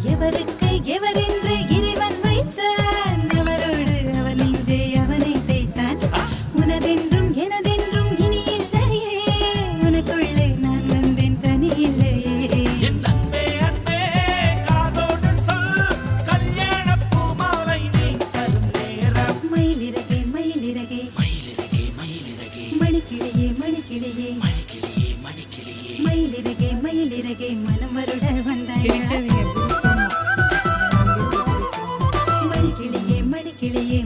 எவருக்கு எவரென்று இறைவன் வைத்தான் அவரோடு அவன் நெஞ்சே அவனை தேய்த்தான் உனதென்றும் எனதென்றும் இனி இல்லையே உனக்குள்ளே நான் வந்தேன் தனி இல்லையே என் அன்பே அன்பே காதோடு சொல் கல்யாண பூமாலை நீ தரும் நேரம் மயிலிறகே மயிலிறகே மயிலிறகே மயிலிறகே மணிக்கிளியே மணிக்கிளியே மணிக்கிளியே மணிக்கிளியே மயிலிறகே மயிலிறகே மனம் வருட வந்தாயா மணிக்கிளியே மணிக்கிளியே